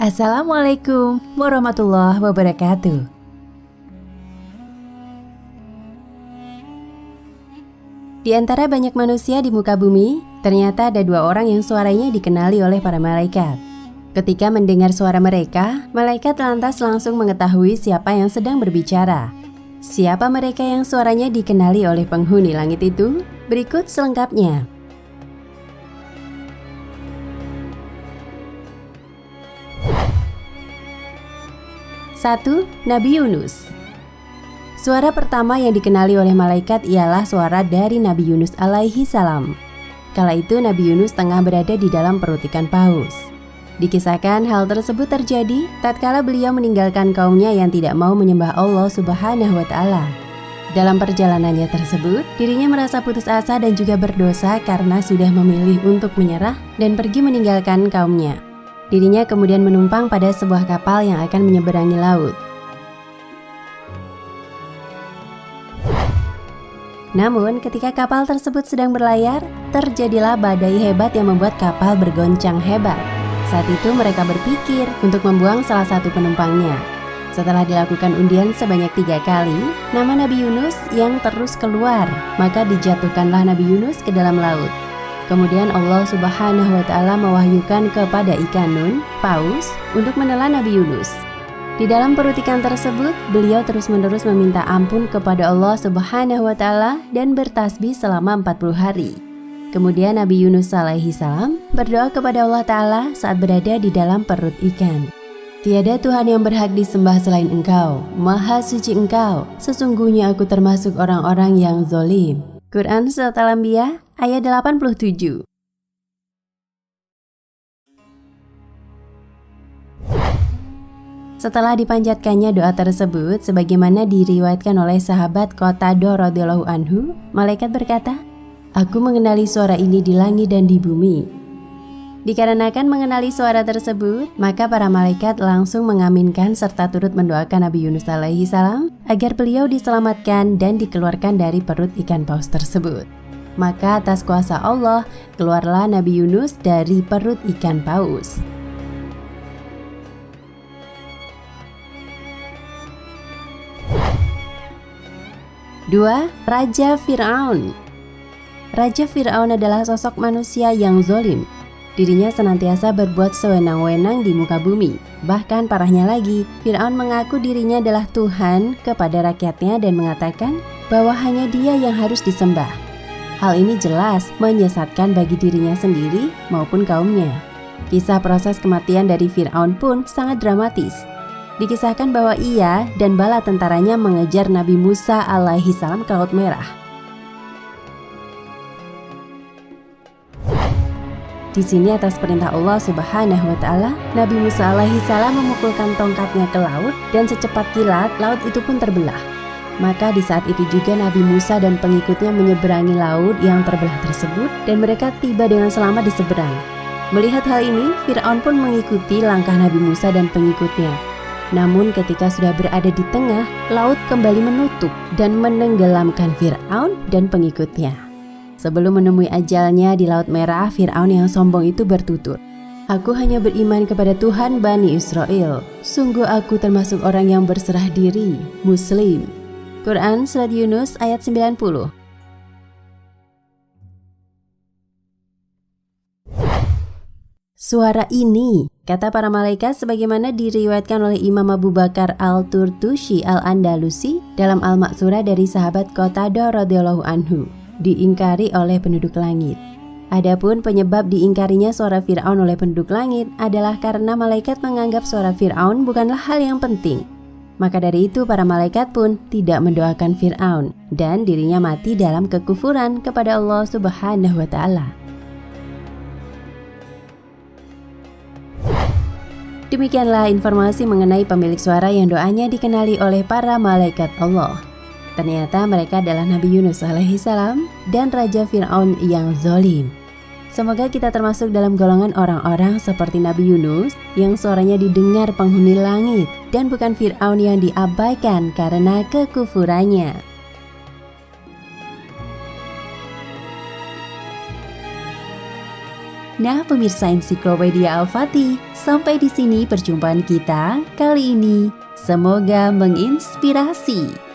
Assalamualaikum warahmatullahi wabarakatuh. Di antara banyak manusia di muka bumi, ternyata ada dua orang yang suaranya dikenali oleh para malaikat. Ketika mendengar suara mereka, malaikat lantas langsung mengetahui siapa yang sedang berbicara. Siapa mereka yang suaranya dikenali oleh penghuni langit itu? Berikut selengkapnya. 1. Nabi Yunus. Suara pertama yang dikenali oleh malaikat ialah suara dari Nabi Yunus alaihi salam. Kala itu Nabi Yunus tengah berada di dalam perut ikan paus. Dikisahkan hal tersebut terjadi tatkala beliau meninggalkan kaumnya yang tidak mau menyembah Allah Subhanahu wa Ta'ala. Dalam perjalanannya tersebut, dirinya merasa putus asa dan juga berdosa karena sudah memilih untuk menyerah dan pergi meninggalkan kaumnya. Dirinya kemudian menumpang pada sebuah kapal yang akan menyeberangi laut. Namun, ketika kapal tersebut sedang berlayar, terjadilah badai hebat yang membuat kapal bergoncang hebat. Saat itu mereka berpikir untuk membuang salah satu penumpangnya. Setelah dilakukan undian sebanyak 3 kali, nama Nabi Yunus yang terus keluar, maka dijatuhkanlah Nabi Yunus ke dalam laut. Kemudian Allah Subhanahu wa Ta'ala mewahyukan kepada ikan nun, paus, untuk menelan Nabi Yunus. Di dalam perut ikan tersebut, beliau terus-menerus meminta ampun kepada Allah Subhanahu wa Ta'ala dan bertasbih selama 40 hari. Kemudian Nabi Yunus alaihi salam berdoa kepada Allah Ta'ala saat berada di dalam perut ikan. Tiada Tuhan yang berhak disembah selain Engkau, Maha Suci Engkau, sesungguhnya aku termasuk orang-orang yang zolim. Quran Surat Al-Anbiya ayat 87. Setelah dipanjatkannya doa tersebut, sebagaimana diriwayatkan oleh sahabat Qatadah radhiyallahu anhu, malaikat berkata, "Aku mengenali suara ini di langit dan di bumi." Dikarenakan mengenali suara tersebut, maka para malaikat langsung mengaminkan serta turut mendoakan Nabi Yunus alaihi salam agar beliau diselamatkan dan dikeluarkan dari perut ikan paus tersebut. Maka atas kuasa Allah, keluarlah Nabi Yunus dari perut ikan paus. Dua, Raja Fir'aun. Raja Fir'aun adalah sosok manusia yang zalim. Dirinya senantiasa berbuat sewenang-wenang di muka bumi. Bahkan parahnya lagi, Fir'aun mengaku dirinya adalah Tuhan kepada rakyatnya dan mengatakan bahwa hanya dia yang harus disembah. Hal ini jelas menyesatkan bagi dirinya sendiri maupun kaumnya. Kisah proses kematian dari Fir'aun pun sangat dramatis. Dikisahkan bahwa ia dan bala tentaranya mengejar Nabi Musa alaihi salam ke Laut Merah. Di sini atas perintah Allah Subhanahu wa Ta'ala, Nabi Musa alaihi salam memukulkan tongkatnya ke laut dan secepat kilat laut itu pun terbelah. Maka di saat itu juga Nabi Musa dan pengikutnya menyeberangi laut yang terbelah tersebut dan mereka tiba dengan selamat di seberang. Melihat hal ini, Fir'aun pun mengikuti langkah Nabi Musa dan pengikutnya. Namun ketika sudah berada di tengah, laut kembali menutup dan menenggelamkan Fir'aun dan pengikutnya. Sebelum menemui ajalnya di Laut Merah, Fir'aun yang sombong itu bertutur, "Aku hanya beriman kepada Tuhan Bani Israel. Sungguh aku termasuk orang yang berserah diri, Muslim." Quran Surat Yunus ayat 90. Suara ini, kata para malaikat sebagaimana diriwayatkan oleh Imam Abu Bakar Al-Turtushi Al-Andalusi dalam Al-Ma'surah dari sahabat Qatadah radhiyallahu anhu, diingkari oleh penduduk langit. Adapun penyebab diingkarinya suara Fir'aun oleh penduduk langit adalah karena malaikat menganggap suara Fir'aun bukanlah hal yang penting. Maka dari itu para malaikat pun tidak mendoakan Fir'aun dan dirinya mati dalam kekufuran kepada Allah Subhanahu wa Ta'ala. Demikianlah informasi mengenai pemilik suara yang doanya dikenali oleh para malaikat Allah. Ternyata mereka adalah Nabi Yunus alaihi salam dan Raja Fir'aun yang zalim. Semoga kita termasuk dalam golongan orang-orang seperti Nabi Yunus yang suaranya didengar penghuni langit dan bukan Fir'aun yang diabaikan karena kekufurannya. Nah, pemirsa Ensiklopedia Al-Fatih, sampai di sini perjumpaan kita kali ini. Semoga menginspirasi.